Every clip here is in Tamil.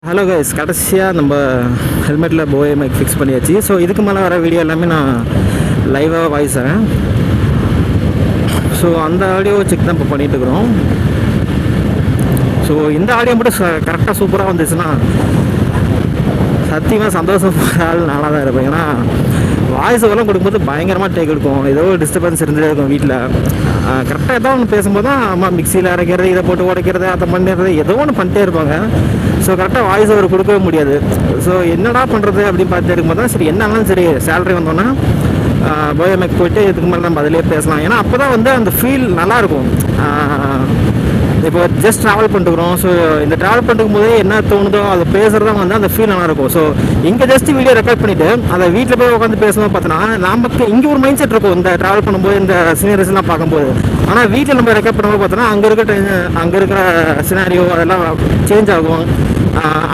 ஹலோ கைஸ், கடைசியாக நம்ம ஹெல்மெட்டில் போயா மைக் ஃபிக்ஸ் பண்ணியாச்சு. ஸோ இதுக்கு மேலே வர வீடியோ எல்லாமே நான் லைவாக வாய்ஸேன். ஸோ அந்த ஆடியோ செக் தான் இப்போ பண்ணிகிட்ருக்குறோம். ஸோ இந்த ஆடியோ மட்டும் கரெக்டாக சூப்பராக வந்துச்சுன்னா சத்தியமாக சந்தோஷம் நல்லா தான் இருப்பேன். ஏன்னா வாய்ஸ் எல்லாம் கொடுக்கும்போது பயங்கரமாக டேக் எடுக்கும். ஏதோ ஒரு டிஸ்டர்பன்ஸ் இருந்துகிட்டே இருக்கும் வீட்டில். கரெக்டாக ஏதோ ஒன்று பேசும்போது தான் அம்மா மிக்சியில் அரைக்கிறது, இதை போட்டு உடைக்கிறது, அதை பண்ணிடுறது, ஏதோ ஒன்று பண்ணிட்டே இருப்பாங்க. ஸோ கரெக்டாக வாய்ஸ் ஓவர் கொடுக்கவே முடியாது. ஸோ என்னடா பண்ணுறது அப்படின்னு பார்த்துட்டு இருக்கும்போது தான் சரி என்னன்னாலும் சரி சேலரி வந்தோன்னா போயா மைக் போய்ட்டு இதுக்கு மேலே நம்ம அதிலே பேசலாம். ஏன்னா அப்போ தான் வந்து அந்த ஃபீல் நல்லாயிருக்கும். இப்போ ஜஸ்ட் ட்ராவல் பண்ணிட்டுக்கிறோம். ஸோ இந்த ட்ராவல் பண்ணிருக்கும் போதே என்ன தோணுதோ அதை பேசுகிறதா வந்து அந்த ஃபீல் நல்லாயிருக்கும். ஸோ இங்கே ஜஸ்ட் வீடியோ ரெக்கார்ட் பண்ணிவிட்டு அதை வீட்டில் போய் உட்காந்து பேசணும் பார்த்தோன்னா நமக்கு இங்கே ஒரு மைண்ட் செட் இருக்கும் இந்த ட்ராவல் பண்ணும்போது, இந்த சீனரிஸ்லாம் பார்க்கும்போது. ஆனால் வீட்டில் நம்ம ரெக்கார்ட் பண்ணும்போது பார்த்தோன்னா அங்கே இருக்கிற சினாரியோ அதெல்லாம் சேஞ்ச் ஆகும்.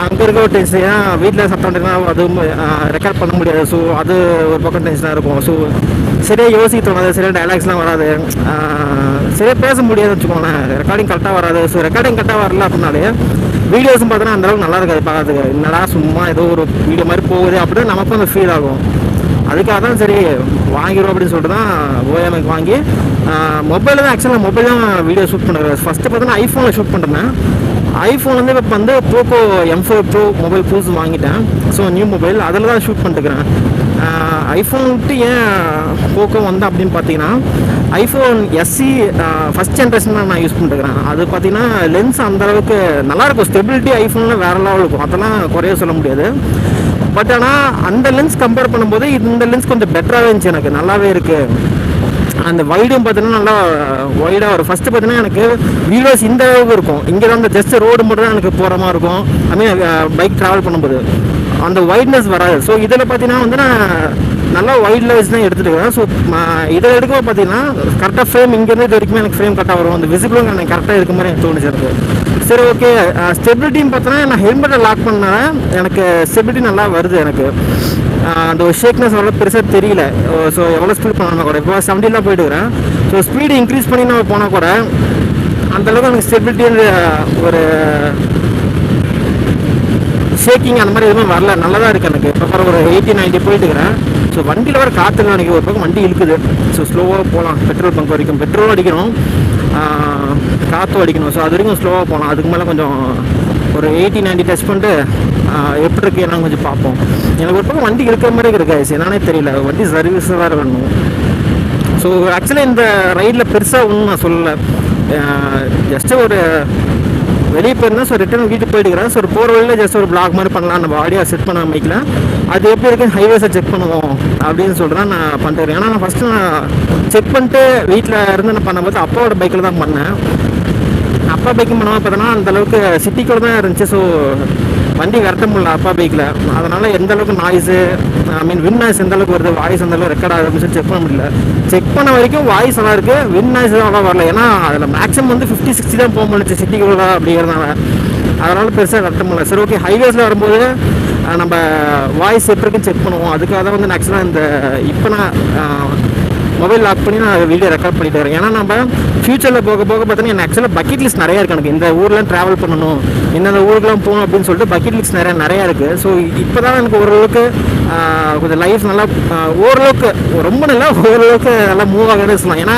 அங்கே இருக்க ஒரு டென்ஷன், ஏன்னா வீட்டில் சத்தம்னா அதுவும் ரெக்கார்ட் பண்ண முடியாது. ஸோ அது ஒரு பக்கம் டென்ஷனாக இருக்கும். ஸோ சரியாக யோசிக்க தோணாது, சரியாக டைலாக்ஸ்லாம் வராது, சரியாக பேச முடியாதுன்னு வச்சுக்கோங்களேன். ரெக்கார்டிங் கரெக்டாக வராது. ஸோ ரெக்கார்டிங் கரெக்டாக வரல அப்படின்னாலே வீடியோஸும் பார்த்தோன்னா அந்தளவுக்கு நல்லா இருக்காது பார்க்கறதுக்கு. என்னடா சும்மா ஏதோ ஒரு வீடியோ மாதிரி போகுது அப்படின்னு நமக்கும் அந்த ஃபீல் ஆகும். அதுக்காக தான் சரி வாங்கிடுவோம் அப்படின்னு சொல்லிட்டு தான் போயா மைக் வாங்கி மொபைலில் தான் ஆக்சுவலாக மொபைல் தான் வீடியோ ஷூட் பண்ணுறேன். ஃபஸ்ட்டு பார்த்தோன்னா ஐஃபோனில் ஷூட் பண்ணுறேன். ஐஃபோன் வந்து இப்போ வந்து போக்கோ M4 Pro மொபைல் புதுசு வாங்கிட்டேன். ஸோ நியூ மொபைல் அதில் தான் ஷூட் பண்ணிட்டுக்கிறேன். ஐஃபோன் விட்டு ஏன் போக்கோ வந்தேன் அப்படின்னு பார்த்தீங்கன்னா ஐஃபோன் SE ஃபஸ்ட் ஜென்ரேஷன் தான் நான் யூஸ் பண்ணிட்டுக்கிறேன். அது பார்த்தீங்கன்னா லென்ஸ் அந்தளவுக்கு நல்லாயிருக்கும். ஸ்டெபிலிட்டி ஐஃபோனில் வேறு லெவல் இருக்கும், அதெல்லாம் குறைய சொல்ல முடியாது. பட் ஆனால் அந்த லென்ஸ் கம்பேர் பண்ணும்போது இந்த லென்ஸ் கொஞ்சம் பெட்டராகவே இருந்துச்சு, எனக்கு நல்லாவே இருக்குது. அந்த வைடும் பார்த்தீங்கன்னா நல்லா வைடாக வரும். ஃபஸ்ட்டு பார்த்தீங்கன்னா எனக்கு வீடியோஸ் இந்த அளவுக்கு இருக்கும். இங்கே தான் அந்த ஜஸ்ட் ரோடு மட்டும் தான் எனக்கு போகிற மாதிரி இருக்கும். ஐ பைக் ட்ராவல் பண்ணும்போது அந்த வைட்னஸ் வராது. ஸோ இதில் பார்த்தீங்கன்னா வந்து நான் நல்லா வைடில் வச்சு தான் எடுத்துகிட்டு. ஸோ இதில் எடுக்கும்போது பார்த்தீங்கன்னா கரெக்டாக ஃப்ரேம் இங்கேருந்து இது வரைக்குமே எனக்கு ஃப்ரேம் கரெக்டாக வரும். அந்த விசிபிளும் எனக்கு கரெக்டாக இருக்க மாதிரி எனக்கு தோணுச்சு எனக்கு. சரி ஓகே, ஸ்டெபிலிட்டின்னு பார்த்தோன்னா நான் ஹெல்மெட்டை லாக் பண்ணேன், எனக்கு ஸ்டெபிலிட்டி நல்லா வருது. எனக்கு அந்த ஒரு ஷேக்னஸ் அவ்வளோ பெருசாக தெரியல. ஸோ எவ்வளோ ஸ்பீட் பண்ணால் கூட இப்போ 70 போயிட்டுக்கிறேன். ஸோ ஸ்பீடு இன்க்ரீஸ் பண்ணி நம்ம போனால் கூட அந்தளவுக்கு எனக்கு ஸ்டெபிலிட்டி ஒரு ஷேக்கிங் அந்த மாதிரி எதுவுமே வரல, நல்லா தான் இருக்குது எனக்கு. இப்போ ஒரு 80-90 போயிட்டுக்கிறேன். ஸோ வண்டியில் வர காற்றுல எனக்கு ஒரு பக்கம் வண்டி இழுக்குது. ஸோ ஸ்லோவாக போகலாம். பெட்ரோல் பங்க் வரைக்கும் பெட்ரோலும் அடிக்கணும், காற்றும் அடிக்கணும். ஸோ அது வரைக்கும் ஸ்லோவாக போகலாம். அதுக்கு மேலே கொஞ்சம் ஒரு 80-90 டச் பண்ணிட்டு எப்படி இருக்குது என்னன்னு கொஞ்சம் பார்ப்போம். எனக்கு ஒரு பக்கம் வண்டி இருக்கிற மாதிரி இருக்காது, என்னன்னே தெரியல. வண்டி சர்வீஸாக வேறு வேணும். ஸோ ஆக்சுவலாக இந்த ரைடில் பெருசாக ஒன்றும் நான் சொல்லலை. ஜஸ்ட்டு ஒரு வெளியே போயிருந்தேன். ஸோ ரிட்டர்ன் வீட்டுக்கு போயிட்டுக்கிறேன். ஸோ ஒரு போகிற வழியில் ஜஸ்ட் ஒரு பிளாக் மாதிரி பண்ணலாம், நம்ம ஆடியோ செட் பண்ண மைக்கில். அது எப்படி இருக்குன்னு ஹைவேஸை செக் பண்ணுவோம் அப்படின்னு சொல்லிட்டு நான் பண்ணிட்டு. ஏன்னா நான் ஃபஸ்ட்டு நான் செக் பண்ணிட்டு வீட்டில் இருந்து நான் பண்ணும்போது அப்பாவோட பைக்கில் தான் பண்ணேன். அப்பா பைக்கும் பண்ணுவோம் பார்த்தோன்னா அந்தளவுக்கு சிட்டிக்குள்ள தான் இருந்துச்சு. ஸோ வண்டி விரட்ட முடியல அப்பா பைக்கில். அதனால் எந்தளவுக்கு நாய்ஸு வின் நாய்ஸ் எந்தளவுக்கு வருது, வாய்ஸ் எந்தளவுக்கு ரெக்கார்ட் ஆகுது அப்படின்னு சொல்லி செக் பண்ண முடியல. செக் பண்ண வரைக்கும் வாய்ஸ் நல்லா இருக்குது, வின் நாய்ஸ் தான் அவ்வளோ வரல. ஏன்னா அதில் மேக்ஸிமம் வந்து 50-60 தான் போக முடிச்சு சிட்டிக்குள்ள அப்படிங்கிறதுனால. அதனால் பெருசாக விரட்ட முடியல. சரி ஓகே, ஹைவேஸில் வரும்போது நம்ம வாய்ஸ் எப்படி இருக்குன்னு செக் பண்ணுவோம். அதுக்காக தான் வந்து நான் ஆக்சுவலாக இந்த இப்போ நான் மொபைல் லாக் பண்ணி நான் வீடியோ ரெக்கார்ட் பண்ணிட்டு வரேன். ஏன்னா நம்ம ஃபியூச்சரில் போக போக பார்த்தீங்கன்னா எனக்கு ஆக்சுவலாக பக்கெட் லிஸ்ட் நிறையா இருக்குது. எனக்கு இந்த ஊர்லாம் ட்ராவல் பண்ணணும், இந்த ஊருக்குலாம் போகணும் அப்படின்னு சொல்லிட்டு பக்கெட் லிஸ்ட் நிறையா இருக்குது. ஸோ இப்போ தான் எனக்கு ஓரளவுக்கு கொஞ்சம் லைஃப் நல்லா ஓரளவுக்கு ரொம்ப நல்லா ஓரளவுக்கு நல்லா மூவ் ஆகுதுன்னு சொல்லலாம். ஏன்னா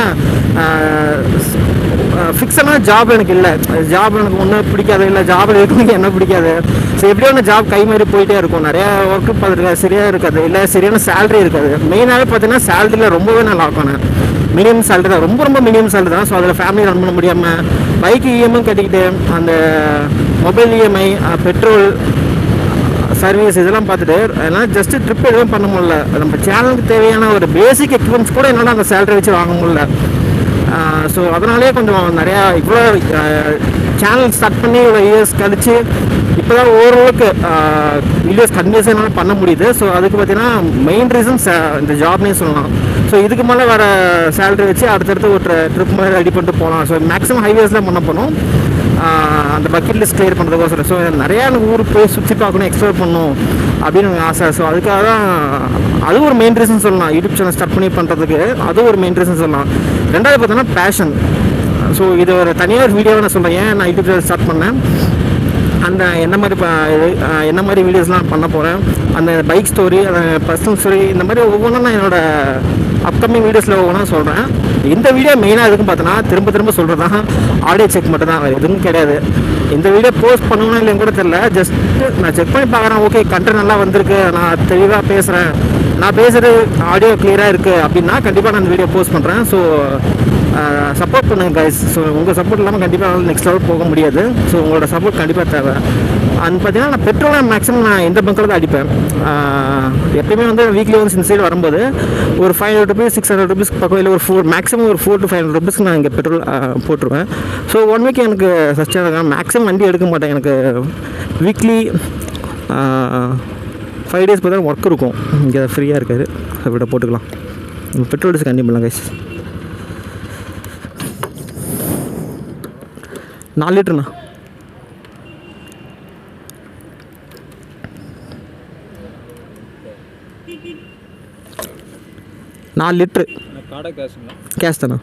ஃபிக்ஸடான ஜாப் எனக்கு இல்லை. ஜாப் எனக்கு ஒன்றும் பிடிக்காது, இல்லை ஜாபில் இருக்கணும் என்ன பிடிக்காது. ஸோ எப்படியோ ஒன்று ஜாப் கை மாதிரி போயிட்டே இருக்கும். நிறையா ஒர்க்கு பார்த்துருக்காது, சரியாக இருக்காது, இல்லை சரியான சேலரி இருக்காது. மெயினாகவே பார்த்தீங்கன்னா சேலரியில் ரொம்பவே நான் லாக் ஆனேன். மினிமம் சேலரி தான், ரொம்ப மினிமம் சேலரி தான். ஸோ அதில் ஃபேமிலி ரன் பண்ண முடியாமல் பைக்கு இஎம்ஐ கட்டிக்கிட்டு அந்த மொபைல் இஎம்ஐ, பெட்ரோல், சர்வீஸ் இதெல்லாம் பார்த்துட்டு அதனால் ஜஸ்ட்டு ட்ரிப் எதுவும் பண்ண முடியல. நம்ம சேனலுக்கு தேவையான ஒரு பேசிக் எக்யூப்மெண்ட்ஸ் கூட என்னால் அந்த சேலரி வச்சு வாங்க முடியல. ஸோ அதனாலே கொஞ்சம் நிறையா இவ்வளோ சேனல் ஸ்டார்ட் பண்ணி இவ்வளோ இயர்ஸ் கழிச்சு இப்போ தான் ஓரளவுக்கு வீடியோஸ் கண்டினியூஸாக என்னால் பண்ண முடியுது. ஸோ அதுக்கு பார்த்தீங்கன்னா மெயின் ரீசன்ஸ் இந்த ஜாப்னே சொல்லலாம். ஸோ இதுக்கு மேலே வேறு சேலரி வச்சு அடுத்தடுத்து ஒரு ட்ரிப் மாதிரி ரெடி பண்ணிட்டு போகலாம். ஸோ மேக்ஸிமம் ஹைவேஸில் பண்ண போனோம் அந்த பக்கெட் லிஸ்ட் கிளியர் பண்ணுறதுக்கோசரம். ஸோ நிறையா எனக்கு ஊருக்கு போய் சுற்றி பார்க்கணும், எக்ஸ்ப்ளோர் பண்ணணும் அப்படின்னு எனக்கு ஆசை. ஸோ அதுக்காக தான் அது ஒரு மெயின் ரீசன் சொல்லலாம். யூடியூப் சேனல் ஸ்டார்ட் பண்ணி பண்ணுறதுக்கு அது ஒரு மெயின் ரீசன் சொல்லலாம். ரெண்டாவது பார்த்தோன்னா பேஷன். ஸோ இது ஒரு தனியாக வீடியோவை நான் சொல்கிறேன் ஏன் நான் யூடியூப் சேனல் ஸ்டார்ட் பண்ணேன். அந்த என்ன மாதிரி வீடியோஸ்லாம் பண்ண போகிறேன், அந்த பைக் ஸ்டோரி, அந்த பர்சனல் ஸ்டோரி, இந்த மாதிரி ஒவ்வொன்றும் நான் என்னோடய அப்கமிங் வீடியோஸில் ஒவ்வொன்றா சொல்கிறேன். இந்த வீடியோ மெயினாக எதுக்குன்னு பார்த்தோன்னா திரும்ப சொல்கிறது தான், ஆடியோ செக் மட்டும் தான், வேறு எதுவும் கிடையாது. இந்த வீடியோ போஸ்ட் பண்ணணும் இல்லைன்னு கூட தெரியல, ஜஸ்ட்டு நான் செக் பண்ணி பார்க்குறேன். ஓகே, கண்டென்ட் நல்லா வந்திருக்கு, நான் தெளிவாக பேசுகிறேன், நான் பேசுகிறது ஆடியோ கிளியராக இருக்குது அப்படின்னா கண்டிப்பாக நான் இந்த வீடியோ போஸ்ட் பண்ணுறேன். ஸோ சப்போர்ட் பண்ணுங்கள் கைஸ். ஸோ உங்கள் சப்போர்ட் இல்லாமல் கண்டிப்பாக நெக்ஸ்ட் லெவல் போக முடியாது. ஸோ உங்களோட சப்போர்ட் கண்டிப்பாக தேவை. அண்ட் பார்த்தீங்கன்னா நான் பெட்ரோலை மேக்ஸிமம் நான் இந்த பங்கில் தான் அடிப்பேன். எப்பயுமே வந்து வீக்லி ஒன்ஸ் இந்த சைடு வரும்போது ஒரு 500 ருபீஸ் 600 ருபீஸ் பக்கம், இல்லை ஒரு மேக்ஸிமம் ஒரு 400 to 500 ருபீஸ்க்கு நான் இங்கே பெட்ரோல் போட்டுருவேன். ஸோ 1 வீக் எனக்கு சஸ்டெயின் ஆகும். மேக்ஸிமம் வண்டி எடுக்க மாட்டேன். எனக்கு வீக்லி 5 days பார்த்தா ஒர்க் இருக்கும், இங்கே ஃப்ரீயாக இருக்காது, அப்படி போட்டுக்கலாம். பெட்ரோல் டீசல் கண்டிப்பாக கைஸ். 4 லிட்டருண்ணா. லிட்டரு கேஷ் தானே.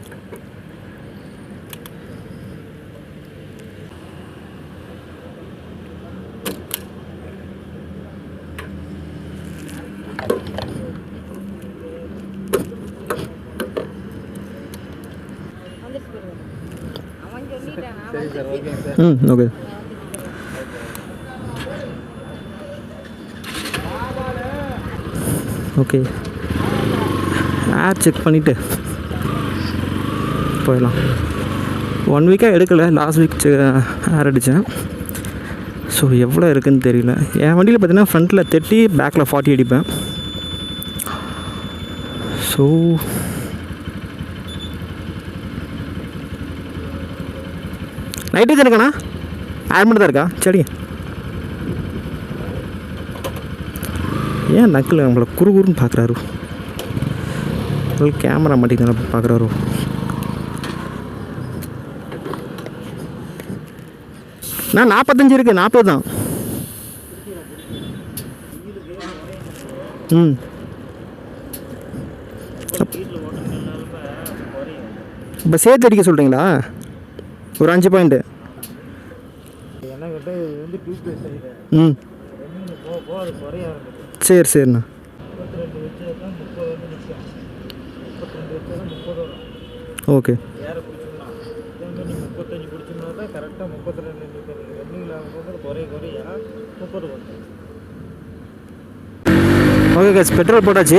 ஓகே. ஓகே, ஏர் செக் பண்ணிவிட்டு போயிடலாம். 1 வீக்காக எடுக்கலை, லாஸ்ட் வீக் ஏர் அடித்தேன். ஸோ எவ்வளோ இருக்குதுன்னு தெரியல. என் வண்டியில் பார்த்தீங்கன்னா ஃப்ரண்ட்டில் 30, பேக்கில் 40 அடிப்பேன். ஸோ நைட்ரஜன் இருக்காண்ணா, ஏர் மட்டும் தான் இருக்கா? சரி, ஏன் நக்கில் நம்மளை குறுன்னு பார்க்குறாரு, கேமரா மாட்டிக்கிட்டு பார்க்குறாரு. நான் 45 இருக்குது, 40 தான். இப்போ சேர்த்து அடிக்க சொல்கிறீங்களா? ஒரு 5 பாயிண்ட்டு. சரிண்ணா. ஓகே. ஓகே கைஸ், பெட்ரோல் போட்டாச்சு,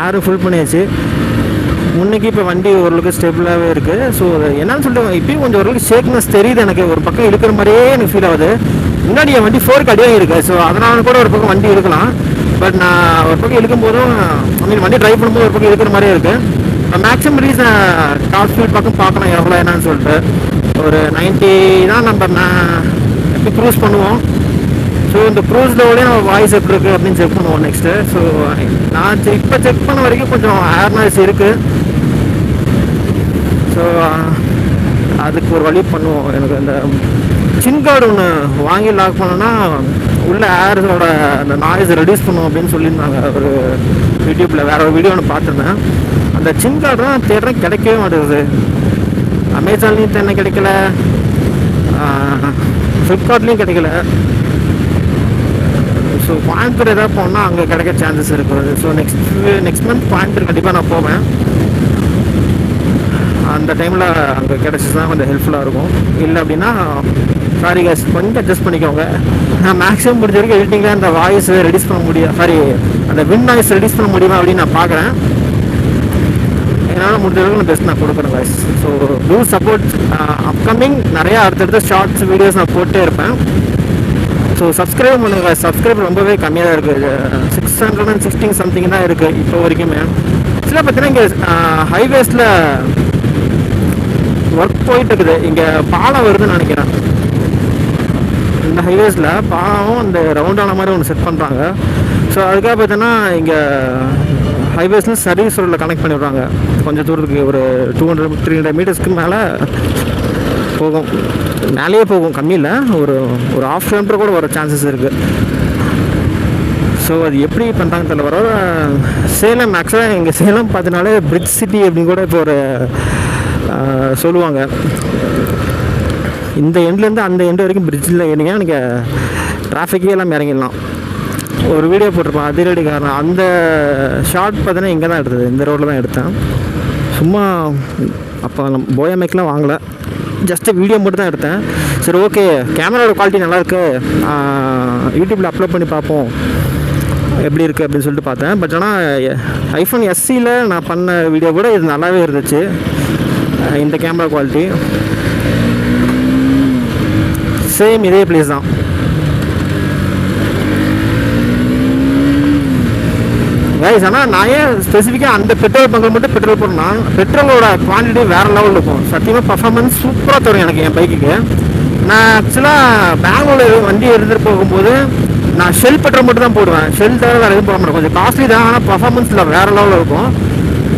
ஏரும் ஃபுல் பண்ணியாச்சு. முன்னைக்கு இப்போ வண்டி ஓரளவுக்கு ஸ்டேபிளாகவே இருக்குது. ஸோ என்னன்னு சொல்லிட்டு இப்போயும் கொஞ்சம் ஓரளவுக்கு ஷேக்னஸ் தெரியுது. எனக்கு ஒரு பக்கம் இழுக்கிற மாதிரியே எனக்கு ஃபீல் ஆகுது. முன்னாடி என் வண்டி 4 அடியாக இருக்குது. ஸோ அதனால கூட ஒரு பக்கம் வண்டி இழுக்கலாம். பட் நான் ஒரு பக்கம் இழுக்கும் போதும் வண்டி ட்ரைவ் பண்ணும்போது ஒரு பக்கம் இழுக்கிற மாதிரியே இருக்குது. மேக்ஸிமம் ரீசன் டாப் ஸ்பீட் பக்கம் பார்க்கணும் எவ்வளோ என்னன்னு சொல்லிட்டு. ஒரு 90 தான் நம்ம எப்படி க்ரூஸ் பண்ணுவோம். ஸோ இந்த க்ரூஸோடய நம்ம வாய்ஸ் எப்படி இருக்குது அப்படின்னு செக் பண்ணுவோம் நெக்ஸ்ட்டு. ஸோ நான் இப்போ செக் பண்ண வரைக்கும் கொஞ்சம் ஏர் நாய்ஸ் இருக்குது. ஸோ அதுக்கு ஒரு வழி பண்ணுவோம். எனக்கு அந்த சின் கார்டு ஒன்று வாங்கி லாக் பண்ணோன்னா உள்ள ஏரோட அந்த நாய்ஸை ரெடியூஸ் பண்ணுவோம் அப்படின்னு சொல்லியிருந்தாங்க ஒரு யூடியூப்பில். வேறு ஒரு வீடியோ ஒன்று பார்த்துருந்தேன். அந்த சின் கார்டு தான் தேடுறேன், கிடைக்கவே மாட்டேங்குது. அமேசான்லேயும் தேன கிடைக்கல, ஃப்ளிப்கார்ட்லேயும் கிடைக்கல. ஸோ கோயம்புத்தூர் எதாவது போனால் அங்கே கிடைக்க சான்சஸ் இருக்குது. ஸோ நெக்ஸ்ட் மந்த் கோயம்புத்தூர் கண்டிப்பாக நான் போவேன். அந்த டைமில் அங்கே கிடச்சிச்சுன்னா கொஞ்சம் ஹெல்ப்ஃபுல்லாக இருக்கும். இல்லை அப்படின்னா சாரி கேஸ், கொஞ்சம் அட்ஜஸ்ட் பண்ணிக்கோங்க. நான் மேக்ஸிமம் முடிஞ்ச வரைக்கும் எடிட்டிங்கில் அந்த வாய்ஸ் ரெடியூஸ் பண்ண முடியும், அந்த வின் நாய்ஸ் ரெடியூஸ் பண்ண முடியுமா அப்படின்னு நான் பார்க்குறேன். என்னால் முடிஞ்ச வரைக்கும் நான் பெஸ்ட் நான் கொடுக்குறேன் voice. So do support. Upcoming நிறையா அடுத்தடுத்த ஷார்ட்ஸ் வீடியோஸ் நான் போட்டே இருப்பேன். ஸோ சப்ஸ்கிரைப் பண்ணுங்கள். சப்ஸ்கிரைப் ரொம்பவே கம்மியாக தான் இருக்குது, 616 சம்திங் தான் இருக்குது இப்போ வரைக்குமே. சில பார்த்தீங்கன்னா இங்கே ஹைவேஸில் ஒர்க் போயிட்டு இருக்குது. இங்கே பாலம் வருதுன்னு நினைக்கிறேன். இந்த ஹைவேஸில் பாலம் அந்த ரவுண்டான மாதிரி ஒன்று செட் பண்ணுறாங்க. ஸோ அதுக்காக பார்த்தீங்கன்னா இங்கே ஹைவேஸில் சர்வீஸ் ரோடில் கனெக்ட் பண்ணி விட்றாங்க. கொஞ்சம் தூரத்துக்கு ஒரு 200-300 மீட்டர்ஸ்க்கு மேலே போகும், மேலேயே போகும். கம்மியில் ஒரு 1/2 கிலோமீட்டர் கூட வர சான்சஸ் இருக்குது. ஸோ அது எப்படி பண்ணுறாங்க தெரியல. வர சேலம் ஆக்சுவலாக எங்கள் சேலம் பார்த்தனாலே பிரிட்ஜ் சிட்டி அப்படின்னு கூட இப்போ ஒரு சொல்லுவாங்க. இந்த எண்ட்லேருந்து அந்த எண்டு வரைக்கும் பிரிட்ஜில் ஏறிங்க எனக்கு டிராஃபிக்கே எல்லாம் இறங்கிடலாம். ஒரு வீடியோ போட்டிருப்பேன் அதிரடி காரணம். அந்த ஷார்ட் பார்த்தீங்கன்னா இங்கே தான் எடுத்தது, இந்த ரோட்டில் தான் எடுத்தேன். சும்மா அப்போ நம்ம போயா மைக்லாம் வாங்கலை, ஜஸ்ட்டு வீடியோ மட்டும் தான் எடுத்தேன். சரி ஓகே கேமராவோட குவாலிட்டி நல்லாயிருக்கு, யூடியூப்பில் அப்லோட் பண்ணி பார்ப்போம் எப்படி இருக்குது அப்படின்னு சொல்லிட்டு பார்த்தேன். பட் ஆனால் ஐஃபோன் எஸ்சியில் நான் பண்ண வீடியோ கூட இது நல்லாவே இருந்துச்சு இந்த கேமரா குவாலிட்டி. சேம் இதே பிளேஸ் தான். கைஸ் ஆனால் நான் ஏன் ஸ்பெசிஃபிக்காக அந்த பெட்ரோல் பங்கில் மட்டும் பெட்ரோல் போடணும், பெட்ரோலோட குவான்டிட்டி வேறு லெவலில் இருக்கும். சத்தியமாக பர்ஃபார்மன்ஸ் சூப்பராக தரும் எனக்கு என் பைக்குக்கு. நான் ஆக்சுவலாக பெங்களூரில் வண்டி எடுத்துகிட்டு போகும்போது நான் ஷெல் பெட்ரோல் மட்டும் தான் போடுவேன், ஷெல் தவிர வேறு எதுவும் போட மாட்டேன். கொஞ்சம் காஸ்ட்லி தான், ஆனால் பர்ஃபார்மன்ஸில் வேறு லெவலில் இருக்கும்.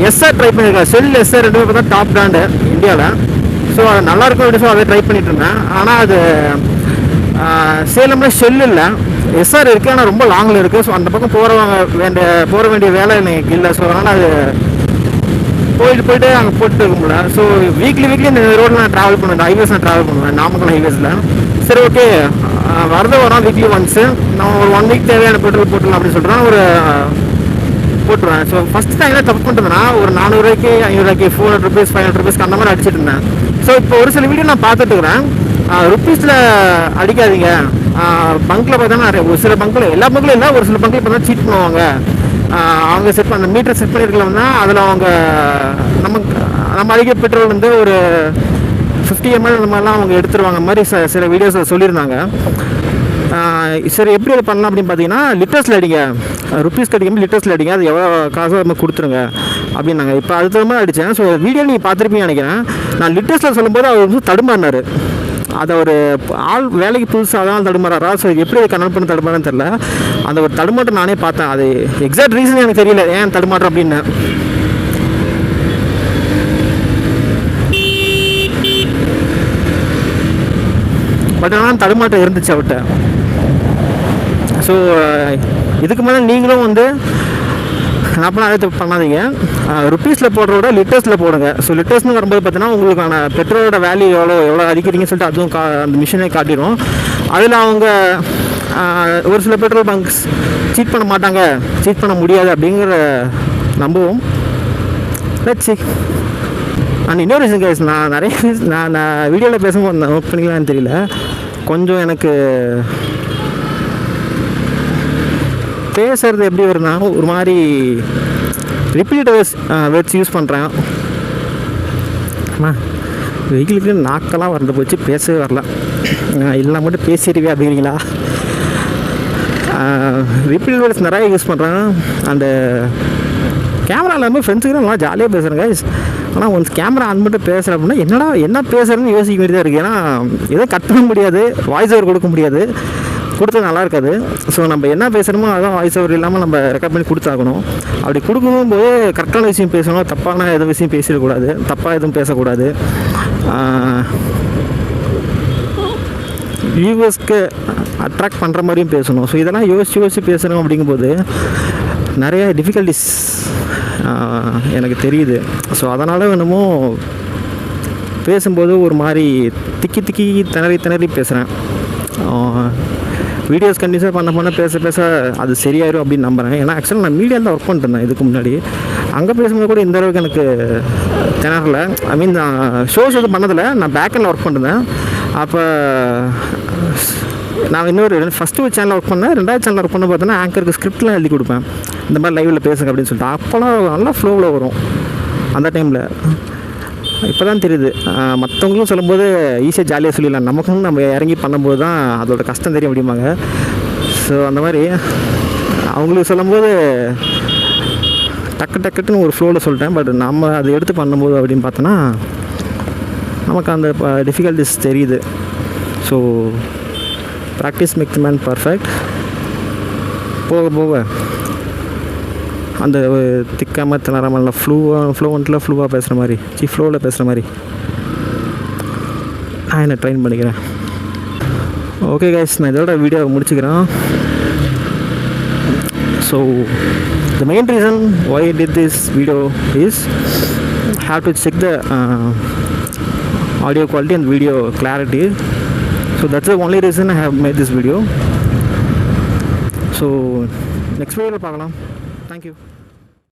எஸ்ஆர் ட்ரை பண்ணியிருக்கேன், ஷெல் எஸ்ஆர் ரெண்டுமே பார்த்தா டாப் பிராண்டு இந்தியாவில். ஸோ அது நல்லாயிருக்கும் அப்படின்னு சொல்லி அதை ட்ரை பண்ணிகிட்டு இருந்தேன். ஆனால் அது சேலமில் ஷெல் இல்லை, எஸ்ஆர் இருக்குது, ஆனால் ரொம்ப லாங்கில் இருக்குது. ஸோ அந்த பக்கம் போக வேண்டிய வேலை எனக்கு இல்லை. ஸோ அதனால் அது போயிட்டு அங்கே போட்டு இருக்க முடியல. ஸோ வீக்லி இந்த ரோடில் நான் ட்ராவல் பண்ணுவேன், இந்த ஹைவேஸ் நான் ட்ராவல் பண்ணுவேன், நாமக்கல் ஹைவேஸில். சரி ஓகே வரது வரோம் வீக்லி ஒன்ஸு, நான் ஒரு 1 வீக் தேவையான பெட்ரோல் போட்டுடலாம் அப்படின்னு சொல்கிறேன், ஒரு போட்டுருவேன். ஸோ ஃபஸ்ட்டு டைம் என்ன தப்பு பண்ணுறதுன்னா ஒரு 400 ரூபாய்க்கு 500 ரூபாய்க்கு 400 ருபீஸ் 500 ருபீஸ்க்கு அந்த மாதிரி அடிச்சுட்டு இருந்தேன். ஸோ இப்போ ஒரு சில வீடியோ நான் பார்த்துட்டு இருக்கிறேன், ருப்பீஸில் அடிக்காதீங்க. பங்க்கில் பார்த்தோன்னா ஒரு சில பங்க்கில், எல்லா பங்க்கிலும் இல்லை, ஒரு சில பங்க்கில் பார்த்தா சீட் பண்ணுவாங்க. அவங்க செட் பண்ண மீட்டர் செட் பண்ணியிருக்கலாம்னா அதில் அவங்க நம்ம அடிக்கிற பெட்ரோல் வந்து ஒரு 50 ml அந்த மாதிரிலாம் அவங்க எடுத்துருவாங்க மாதிரி சில வீடியோஸில் சொல்லியிருந்தாங்க. சரி எப்படி அதை பண்ணலாம் அப்படின்னு பார்த்தீங்கன்னா லிட்டர்ஸில் அடிங்க, ருப்பீஸ் அடிக்காமல் லிட்டர்ஸில் அடிங்க, அது எவ்வளோ காசோ நம்ம கொடுத்துருங்க அப்படின்னாங்க. இப்போ அது தகுந்த அடித்தேன். ஸோ வீடியோ நீங்கள் பார்த்துருப்பீங்கன்னு நினைக்கிறேன். நான் லிட்டர்ஸில் சொல்லும்போது அவர் வந்து தடுமாறினார். அதை ஒரு ஆள் வேலைக்கு புதுசாக தான் தடுமாறாரா, ஸோ எப்படி அதை கன்வெர்ட் பண்ணி தடுமாறன்னு தெரில. அந்த ஒரு தடுமாட்டம் நானே பார்த்தேன், அது எக்ஸாக்ட் ரீசன் எனக்கு தெரியல ஏன் தடுமாட்டம் அப்படின்னு. பட் ஆனால் தடுமாட்டம் இருந்துச்சு அவர்கிட்ட. ஸோ இதுக்கு மேலே நீங்களும் வந்து அப்போனா அதை பண்ணாதீங்க, ருப்பீஸில் போடுறத லிட்டர்ஸில் போடுங்க. ஸோ லிட்டர்ஸ்னு வரும்போது பார்த்தீங்கன்னா உங்களுக்கான பெட்ரோலோட வேல்யூ எவ்வளோ அதிகரிங்கன்னு சொல்லிட்டு அதுவும் அந்த மிஷினே காட்டிடும். அதில் அவங்க ஒரு சில பெட்ரோல் பங்க்ஸ் சீட் பண்ண மாட்டாங்க, சீட் பண்ண முடியாது அப்படிங்கிற நம்புவோம். லெட்ஸ் அண்ட் இன்னொரு விஷயம் கைஸ், நான் நிறைய நான் வீடியோவில் பேசும்போது நோட் பண்ணிக்கலான்னு தெரியல, கொஞ்சம் எனக்கு பேசுகிறது எப்படி வருதுன்னா ஒரு மாதிரி ரிப்பீட்டட் வேர்ட்ஸ் யூஸ் பண்ணுறேன். வெயிலுக்கு நாக்கெல்லாம் வரந்து போச்சு, பேசவே வரல. இல்லை மட்டும் பேசிடுவே அப்படிங்கிறீங்களா? ரிப்பீட்டட் வேர்ட்ஸ் நிறைய யூஸ் பண்ணுறேன். அந்த கேமரா இல்லாமல் ஃப்ரெண்ட்ஸுக்கு நல்லா ஜாலியாக பேசுகிறேன் கைஸ். ஆனால் ஒன்ஸ் கேமரா ஆன் பண்ணிட்டு பேசுகிறேன் அப்படின்னா என்ன பேசுகிறேன்னு யோசிக்க வேண்டியதாக இருக்குது. ஏன்னா எதுவும் கட் பண்ண முடியாது, வாய்ஸ் ஓவர் கொடுக்க முடியாது, கொடுத்தது நல்லா இருக்காது. ஸோ நம்ம என்ன பேசுகிறோமோ அதான் வாய்ஸ் ஓவர் இல்லாமல் நம்ம ரெக்கார்ட் பண்ணி கொடுத்தாகணும். அப்படி கொடுக்கும்போது கரெக்டான விஷயம் பேசணும், தப்பான எதுவும் விஷயம் பேசிடக்கூடாது, தப்பாக எதுவும் பேசக்கூடாது. வியூவர்ஸ்க்கு அட்ராக்ட் பண்ணுற மாதிரியும் பேசணும். ஸோ இதெல்லாம் யோசித்து பேசணும் அப்படிங்கும்போது நிறைய டிஃபிகல்ட்டிஸ் எனக்கு தெரியுது. ஸோ அதனால் என்னமோ பேசும்போது ஒரு மாதிரி திக்கி திணறி பேசுகிறேன். வீடியோஸ் கண்டினியூஸாக பண்ண பேச அது சரியாயிரும் அப்படின்னு நம்புகிறேன். ஏன்னா ஆக்சுவலாக நான் மீடியாவில் தான் ஒர்க் பண்ணிட்டுருந்தேன் இதுக்கு முன்னாடி. அங்கே பேசும்போது கூட இந்த அளவுக்கு எனக்கு திணறல. ஐ மீன் நான் ஷோஸ் எதுவும் பண்ணதில்லை, நான் பேக்கெண்டில் ஒர்க் பண்ணிருந்தேன். அப்போ நான் இன்னொரு ஃபஸ்ட்டு ஒரு சேனலில் ஒர்க் பண்ணேன், 2வது சேனலில் ஒர்க் பண்ண பார்த்தோன்னா ஆங்கருக்கு ஸ்கிரிப்ட்லாம் எழுதி கொடுப்பேன், இந்த மாதிரி லைவில் பேசுங்க அப்படின்னு சொல்லிட்டு. அப்போலாம் நல்லா ஃப்ளோவில் வரும் அந்த டைமில். இப்போ தான் தெரியுது, மற்றவங்களும் சொல்லும்போது ஈஸியாக ஜாலியாக சொல்லிடலாம், நமக்கும் நம்ம இறங்கி பண்ணும்போது தான் அதோட கஷ்டம் தெரியும் அப்படிம்பாங்க. ஸோ அந்த மாதிரி அவங்களுக்கு சொல்லும்போது டக்குன்னு ஒரு ஃப்ளோவில் சொல்லிட்டேன். பட் நம்ம அதை எடுத்து பண்ணும்போது அப்படின்னு பார்த்தோன்னா நமக்கு அந்த டிஃபிகல்ட்டிஸ் தெரியுது. So practice makes man perfect. போக அந்த திக்காமல் திணறாமல் ஃப்ளூவாக பேசுகிற மாதிரி, ஃப்ளோவில் பேசுகிற மாதிரி நான் என்ன ட்ரெயின் பண்ணிக்கிறேன். ஓகே கைஸ், நான் இதோட வீடியோவை முடிச்சுக்கிறேன். So the main reason why I did this video is have to check the audio quality and video clarity. So that's the only reason I have made this video. So next video பார்க்கலாம். Thank you.